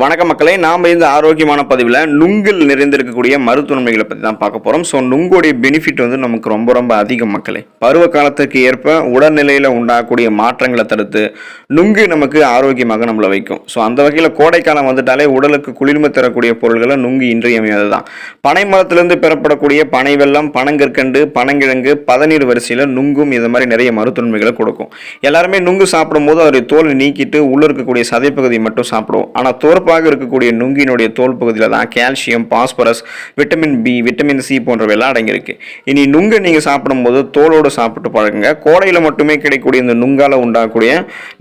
வணக்க மக்களே, நாம் இந்த ஆரோக்கியமான பதிவில் நுங்கில் நிறைந்திருக்கக்கூடிய மருத்துவ நன்மைகளை பற்றி தான் பார்க்க போகிறோம். ஸோ நுங்குடைய பெனிஃபிட் வந்து நமக்கு ரொம்ப ரொம்ப அதிகம் மக்களே. பருவ காலத்துக்கு ஏற்ப உடல்நிலையில் உண்டாகக்கூடிய மாற்றங்களை தடுத்து நுங்கு நமக்கு ஆரோக்கியமாக நம்மளை வைக்கும். ஸோ அந்த வகையில் கோடைக்காலம் வந்துட்டாலே உடலுக்கு குளிர்மை தரக்கூடிய பொருள்களை நுங்கு இன்றியமையாதது தான். பனை மரத்திலிருந்து பெறப்படக்கூடிய பனை வெல்லம், பனங்கற்கண்டு, பனங்கிழங்கு, பதநீர் வரிசையில் நுங்கும் இது மாதிரி நிறைய மருத்துவ நன்மைகளை கொடுக்கும். எல்லாருமே நுங்கு சாப்பிடும்போது அதோடைய தோல் நீக்கிட்டு உள்ள இருக்கக்கூடிய சதைப்பகுதியை மட்டும் சாப்பிடுவோம். ஆனால் தோற்பாக இருக்கக்கூடிய நுங்கினுடைய தோல் பகுதியில் தான் calcium, phosphorus, vitamin B, vitamin C போன்றவையெல்லாம் அடங்கியிருக்கு. இனி நுங்கை நீங்கள் சாப்பிடும்போது தோலோடு சாப்பிட்டு பழகுங்க. கோடையில் மட்டுமே கிடைக்கக்கூடிய இந்த நுங்கால உண்டாகக்கூடிய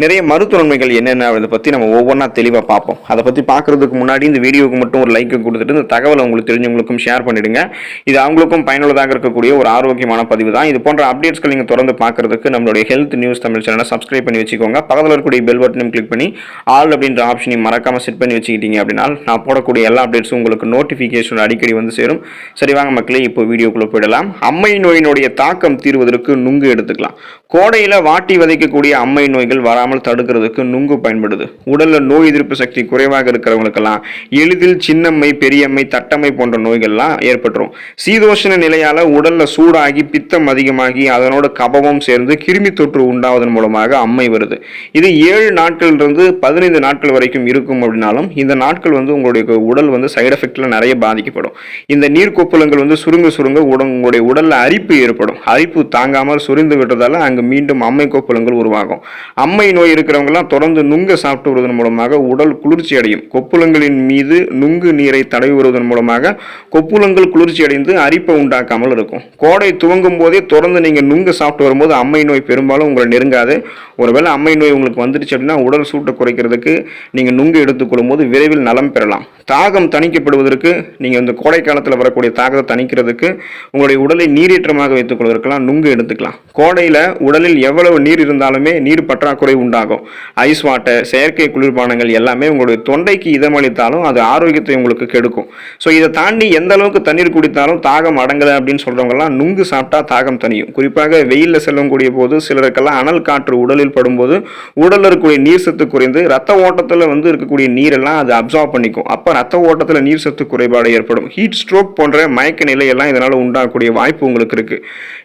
நிறைய மருத்துவ நன்மைகள் என்னென்ன அதை பற்றி நம்ம ஒவ்வொன்றா தெளிவாக பார்ப்போம். அதை பற்றி பார்க்கறதுக்கு முன்னாடி இந்த வீடியோவுக்கு மட்டும் ஒரு லைக் கொடுத்துட்டு இந்த தகவலை உங்களுக்கு தெரிஞ்சவங்களுக்கும் ஷேர் பண்ணிடுங்க. இது அவங்களுக்கும் பயனுள்ளதாக இருக்கக்கூடிய ஒரு ஆரோக்கியமான பதிவு தான். இது போன்ற அப்டேட்ஸ்கள் நீங்கள் தொடர்ந்து பார்க்கறதுக்கு நம்மளுடைய ஹெல்த் நியூஸ் தமிழ் சேனலை சப்ஸ்கிரைப் பண்ணி வச்சுக்கோங்க. பக்கத்தில் இருக்கக்கூடிய பெல் பட்டனையும் கிளிக் பண்ணி ஆல் அப்படின்ற ஆப்ஷனையும் மறக்காம செட் பண்ணி வச்சுக்கிட்டீங்க அப்படின்னா நான் போடக்கூடிய எல்லா அப்டேட்ஸும் உங்களுக்கு நோட்டிஃபிகேஷன் அடிக்கடி வந்து சேரும். சரி வாங்க மக்களே, இப்போ வீடியோக்குள்ள போயிடலாம். அம்மை நோயினுடைய தாக்கம் தீர்வதற்கு நுங்கு எடுத்துக்கலாம். கோடையில் வாட்டி வதைக்கக்கூடிய அம்மை நோய்கள் வராமல் தடுக்கிறதுக்கு நுங்கு பயன்படுது. உடலில் நோய் எதிர்ப்பு சக்தி குறைவாக இருக்கிறவங்களுக்கெல்லாம் எளிதில் சின்னம்மை, பெரியம்மை, தட்டம்மை போன்ற நோய்கள்லாம் ஏற்பட்டுரும். சீதோஷண நிலையால் உடலில் சூடாகி பித்தம் அதிகமாகி அதனோட கபமும் சேர்ந்து கிருமி தொற்று உண்டாவதன் மூலமாக அம்மை வருது. இது 7 நாட்களிலிருந்து 15 நாட்கள் வரைக்கும் இருக்கும் அப்படின்னாலும் இந்த நாட்கள் வந்து உங்களுடைய உடல் வந்து சைடு எஃபெக்ட்ல நிறைய பாதிக்கப்படும். இந்த நீர் கொப்புளங்கள் வந்து சுருங்க உங்களுடைய உடல்ல அரிப்பு ஏற்படும். அரிப்பு தாங்காமல் சுரிந்து விட்டதால அங்கு மீண்டும் அம்மை கொப்புளங்கள் உருவாகும். அம்மை நோய் இருக்கிறவங்க எல்லாம் தொடர்ந்து நுங்க சாப்பிட்டு வருவதன் மூலமாக உடல் குளிர்ச்சி அடையும். கொப்புளங்களின் மீது நுங்கு நீரை தடவி வருவதன் மூலமாக கொப்புளங்கள் குளிர்ச்சி அடைந்து அரிப்பை உண்டாக்காமல் இருக்கும். கோடை துவங்கும் போதே தொடர்ந்து நீங்க நுங்கு சாப்பிட்டு வரும்போது அம்மை நோய் பெரும்பாலும் உங்களை நெருங்காது. ஒருவேளை அம்மை நோய் உங்களுக்கு வந்துடுச்சு அப்படின்னா உடல் சூட்டை குறைக்கிறதுக்கு நீங்க நுங்கு எடுத்துக்கொள்ளும் போது விரைவில் நலம் பெறலாம். தாகம் தணிக்கப்படுவதற்கு நீங்கள் இந்த கோடை காலத்தில் வரக்கூடிய தாகத்தை தணிக்கிறதுக்கு உங்களுடைய உடலை நீரேற்றமாக வைத்துக் கொள்வதற்கெல்லாம் நுங்கு எடுத்துக்கலாம். கோடையில் உடலில் எவ்வளவு நீர் இருந்தாலுமே நீர் பற்றாக்குறை உண்டாகும். ஐஸ் வாட்டர், செயற்கை குளிர்பானங்கள் எல்லாமே உங்களுடைய தொண்டைக்கு இதமளித்தாலும் அது ஆரோக்கியத்தை உங்களுக்கு கெடுக்கும். ஸோ இதை தாண்டி எந்த அளவுக்கு தண்ணீர் குடித்தாலும் தாகம் அடங்கலை அப்படின்னு சொல்றவங்கலாம் நுங்கு சாப்பிட்டா தாகம் தணியும். குறிப்பாக வெயிலில் செல்லக்கூடிய போது சிலருக்கெல்லாம் அனல் காற்று உடலில் படும்போது உடலில் இருக்கக்கூடிய நீர் சத்து குறைந்து ரத்த ஓட்டத்தில் வந்து இருக்கக்கூடிய நீரெல்லாம் அது அப்சார்ப் பண்ணிக்கும். அப்போ ரத்த ஓட்டத்தில் நீர் சத்து குறைபாடு ஏற்படும். ஹீட் ஸ்ட்ரோக் போன்ற மயக்க நிலையெல்லாம் இதனால் உண்டாகக்கூடிய வாய்ப்பு உங்களுக்கு இருக்கு.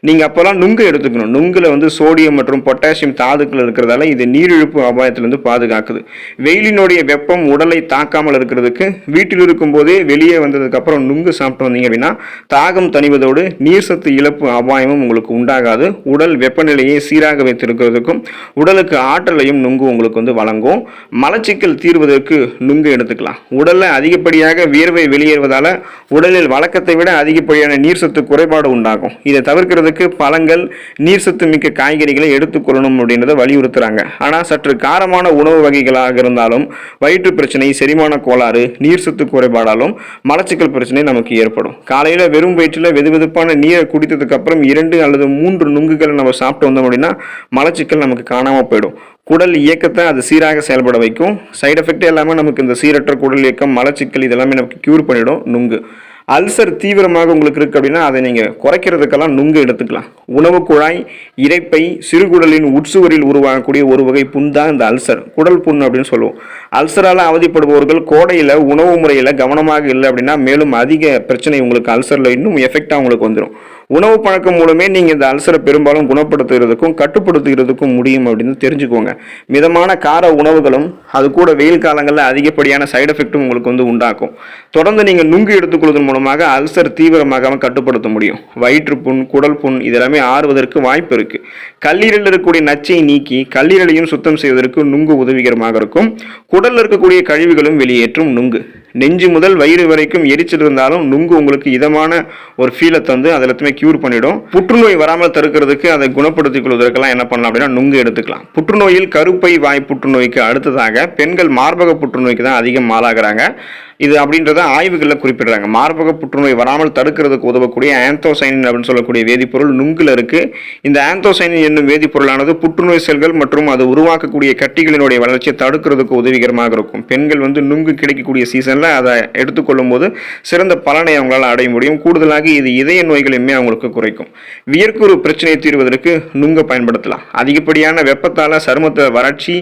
நீங்கள் அப்போல்லாம் நுங்கு எடுத்துக்கணும். நுங்குல வந்து சோடியம் மற்றும் பொட்டாசியம் தாதுக்கள் இருக்கிறதால இது நீரிழப்பு அபாயத்திலிருந்து பாதுகாக்குது. வெயிலினுடைய வெப்பம் உடலை தாக்காமல் இருக்கிறதுக்கு வீட்டில் இருக்கும் போதே வெளியே வந்ததுக்கு அப்புறம் நுங்கு சாப்பிட்டு வந்தீங்க அப்படின்னா தாகம் தணிவதோடு நீர் சத்து இழப்பு அபாயமும் உங்களுக்கு உண்டாகாது. உடல் வெப்பநிலையை சீராக வைத்திருக்கிறதுக்கும் உடலுக்கு ஆற்றலையும் நுங்கு உங்களுக்கு வந்து வழங்கும். மலச்சிக்கல் தீர்வதற்கு நுங்கு எடுத்துக்கலாம். உடல்ல அதிகப்படியாக வியர்வை வெளியேறுவதால உடலில் வழக்கத்தை விட அதிகப்படியான நீர் சத்து குறைபாடு உண்டாகும். இதை தவிர்க்கிறதுக்கு பழங்கள், நீர் சத்து மிக்க காய்கறிகளை எடுத்துக்கொள்ளணும் அப்படின்றத வலியுறுத்துறாங்க. ஆனால் சற்று காரமான உணவு வகைகளாக இருந்தாலும் வயிற்று பிரச்சனை, செரிமான கோளாறு, நீர் சத்து குறைபாடாலும் மலச்சிக்கல் பிரச்சனை நமக்கு ஏற்படும். காலையில் வெறும் வயிற்றில் வெதுவெதுப்பான நீரை குடித்ததுக்கு அப்புறம் 2 அல்லது 3 நுங்குகளை நம்ம சாப்பிட்டு வந்தோம் அப்படின்னா மலச்சிக்கல் நமக்கு காணாமல் போயிடும். குடல் இயக்கத்தை அது சீராக செயல்பட வைக்கும். சைடு எஃபெக்ட் எல்லாமே நமக்கு இந்த சீரற்ற குடல் இயக்கம், மலச்சிக்கல் இதெல்லாமே நமக்கு கியூர் பண்ணிடும் நுங்கு. அல்சர் தீவிரமாக உங்களுக்கு இருக்குது அப்படின்னா அதை நீங்கள் குறைக்கிறதுக்கெல்லாம் நுங்கு எடுத்துக்கலாம். உணவு குழாய், இரைப்பை, சிறுகுடலின் உட்சுவரில் உருவாகக்கூடிய ஒரு வகை புண் தான் இந்த அல்சர், குடல் புண் அப்படின்னு சொல்லுவோம். அல்சரால் அவதிப்படுபவர்கள் கோடையில் உணவு முறையில் கவனமாக இல்லை அப்படின்னா மேலும் அதிக பிரச்சனை உங்களுக்கு அல்சரில் இன்னும் எஃபெக்டாக உங்களுக்கு வந்துடும். உணவு பழக்கம் மூலமே நீங்கள் இந்த அல்சரை பெரும்பாலும் குணப்படுத்துகிறதுக்கும் கட்டுப்படுத்துகிறதுக்கும் முடியும் அப்படின்னு தெரிஞ்சுக்கோங்க. மிதமான கார உணவுகளும் அது கூட வெயில் காலங்களில் அதிகப்படியான சைடு எஃபெக்டும் உங்களுக்கு வந்து உண்டாக்கும். தொடர்ந்து நீங்கள் நுங்கு எடுத்துக்கொள்வதன் மூலமாக அல்சர் தீவிரமாக கட்டுப்படுத்த முடியும். வயிற்று புண், குடல் புண் இதெல்லாமே ஆறுவதற்கு வாய்ப்பு இருக்கு. கல்லீரலில் இருக்கக்கூடிய நச்சை நீக்கி கல்லீரலையும் சுத்தம் செய்வதற்கு நுங்கு உதவிகரமாக இருக்கும். குடலில் இருக்கக்கூடிய கழிவுகளும் வெளியேற்றும் நுங்கு. நெஞ்சு முதல் வயிறு வரைக்கும் எரிச்சல் இருந்தாலும் நுங்கு உங்களுக்கு இதமான ஒரு ஃபீலை தந்து அதில் கியூர் பண்ணிடும். புற்றுநோய் வராமல் தடுக்கிறதுக்கு அதை குணப்படுத்திக் கொள்வதற்கெல்லாம் என்ன பண்ணலாம் அப்படின்னா நுங்கு எடுத்துக்கலாம். புற்றுநோயில் கருப்பை வாய் புற்றுநோய்க்கு அடுத்ததாக பெண்கள் மார்பக புற்றுநோய்க்கு தான் அதிகம் ஆளாகிறாங்க. இது அப்படின்றத ஆய்வுகளில் குறிப்பிடுறாங்க. மார்பக புற்றுநோய் வராமல் தடுக்கிறதுக்கு உதவக்கூடிய ஆந்தோசைனின் அப்படின்னு சொல்லக்கூடிய வேதிப்பொருள் நுங்குல இருக்கு. இந்த ஆந்தோசைனின் என்னும் வேதிப்பொருளானது புற்றுநோய் செல்கள் மற்றும் அது உருவாக்கக்கூடிய கட்டிகளினுடைய வளர்ச்சியை தடுக்கிறதுக்கு உதவிகரமாக இருக்கும். பெண்கள் நுங்கு கிடைக்கக்கூடிய சீசனில் அதை எடுத்துக்கொள்ளும் போது சிறந்த பலனை அவங்களால் அடைய முடியும். கூடுதலாக இது இதய நோய்களையுமே அவங்களுக்கு குறைக்கும். வியர்க்குரு பிரச்சனையை தீர்வதற்கு நுங்கை பயன்படுத்தலாம். அதிகப்படியான வெப்பத்தால் சருமத்தை வறட்சி,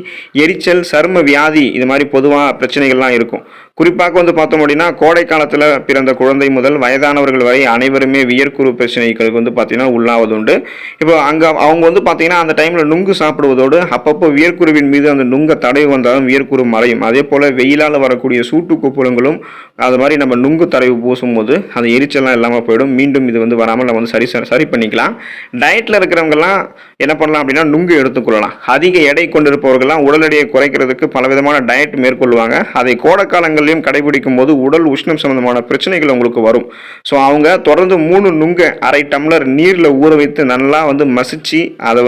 எரிச்சல், சரும வியாதி இது மாதிரி பொதுவாக பிரச்சனைகள்லாம் இருக்கும். குறிப்பாக பார்த்தோம் அப்படின்னா கோடை காலத்தில் பிறந்த குழந்தை முதல் வயதானவர்கள் வரை அனைவருமே வியர்க்குரு பிரச்சனைகளுக்கு பார்த்தீங்கன்னா உள்ளாவதுண்டு. இப்போ அங்கே அவங்க பார்த்தீங்கன்னா அந்த டைமில் நுங்கு சாப்பிடுவதோடு அப்பப்போ வியர்க்குருவின் மீது அந்த நுங்கை தடவி வந்தாலும் வியர்க்குரு மறையும். அதே போல் வெயிலால் வரக்கூடிய சூட்டு கொப்புளங்களும் அது மாதிரி நம்ம நுங்கு தடவி பூசும் போது அந்த எரிச்சல்லாம் இல்லாமல் போயிடும். மீண்டும் இது வராமல் நம்ம சரி பண்ணிக்கலாம். டயட்டில் இருக்கிறவங்கலாம் என்ன பண்ணலாம் அப்படின்னா நுங்கு எடுத்துக்கொள்ளலாம். அதிக எடை கொண்டிருப்பவர்கள்லாம் உடல் எடையை குறைக்கிறதுக்கு பலவிதமான டயட் மேற்கொள்வாங்க. அதை கோடை காலங்களிலும் கடைபிடிக்கும் போது உடல் உஷ்ணம் சம்பந்தமான பிரச்சனைகள் உங்களுக்கு வரும். ஸோ அவங்க தொடர்ந்து 3 நுங்கை அரை டம்ளர் நீரில் ஊற வைத்து நல்லா மசிச்சு அதை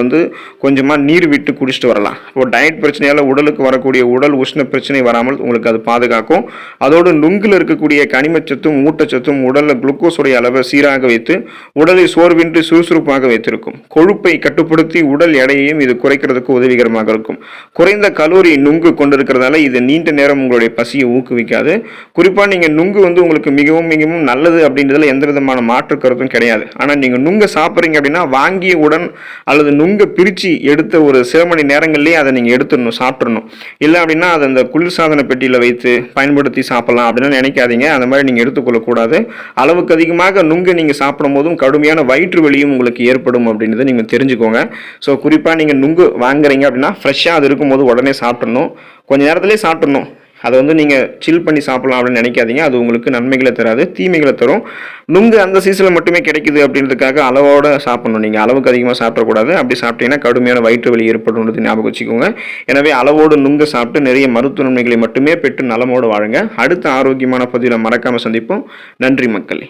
கொஞ்சமாக நீர் விட்டு குடிச்சிட்டு வரலாம். இப்போ டயட் பிரச்சனையால் உடலுக்கு வரக்கூடிய உடல் உஷ்ண பிரச்சனை வராமல் உங்களுக்கு அது பாதுகாக்கும். அதோடு நுங்கில் இருக்கக்கூடிய கனிமச்சத்தும் ஊட்டச்சத்தும் உடலில் குளுக்கோஸுடைய அளவை சீராக வைத்து உடலை சோர்வின்றி சுறுசுறுப்பாக வைத்திருக்கும். கொழுப்பை கட்டுப்படுத்தி உடல் எடையையும் இது குறைக்கிறதுக்கு உதவிகரமாக இருக்கும். குறைந்த கலோரி நுங்கு கொண்டிருக்கிறதால இது நீண்ட நேரம் உங்களுடைய பசியை ஊக்குவிக்காது. குறிப்பாக நீங்கள் நுங்கு உங்களுக்கு மிகவும் மிகவும் நல்லது அப்படின்றதுல எந்த விதமான மாற்று கருத்தும் கிடையாது. ஆனால் நீங்கள் நுங்கை சாப்பிட்றீங்க அப்படின்னா வாங்கிய உடன் அல்லது நுங்கை பிரித்து எடுத்த ஒரு சில மணி நேரங்கள்லேயே அதை நீங்கள் எடுத்துடணும், சாப்பிட்றணும். இல்லை அப்படின்னா அதை அந்த குளிர்சாதன பெட்டியில் வைத்து பயன்படுத்தி சாப்பிடலாம் அப்படின்னு நினைக்காதீங்க. அந்த மாதிரி நீங்கள் எடுத்துக்கொள்ளக்கூடாது. அளவுக்கு அதிகமாக நுங்கை நீங்கள் சாப்பிடும் போதும் கடுமையான வயிற்று வலியும் உங்களுக்கு ஏற்படும் அப்படின்றத நீங்கள் தெரிஞ்சுக்கோங்க. ஸோ குறிப்பாக நீங்கள் நுங்கு வாங்குறீங்க அப்படின்னா ஃப்ரெஷ்ஷாக அது இருக்கும்போது உடனே சாப்பிட்றணும். கொஞ்ச நேரத்திலே சாப்பிட்றணும். அதை நீங்கள் சில் பண்ணி சாப்பிடலாம் அப்படின்னு நினைக்காதீங்க. அது உங்களுக்கு நன்மைகளை தராது, தீமைகளை தரும். நுங்கு அந்த சீசனில் மட்டுமே கிடைக்குது அப்படின்றதுக்காக அளவோடு சாப்பிடணும். நீங்கள் அளவுக்கு அதிகமாக சாப்பிடக்கூடாது. அப்படி சாப்பிட்டீங்கன்னா கடுமையான வயிற்று வலி ஏற்படும்ன்றது ஞாபகம் வச்சுக்கோங்க. எனவே அளவோடு நுங்கை சாப்பிட்டு நிறைய மருத்துவ நன்மைகளை மட்டுமே பெற்று நலமோடு வாழுங்க. அடுத்த ஆரோக்கியமான பதிவில் மறக்காமல் சந்திப்போம். நன்றி மக்களே.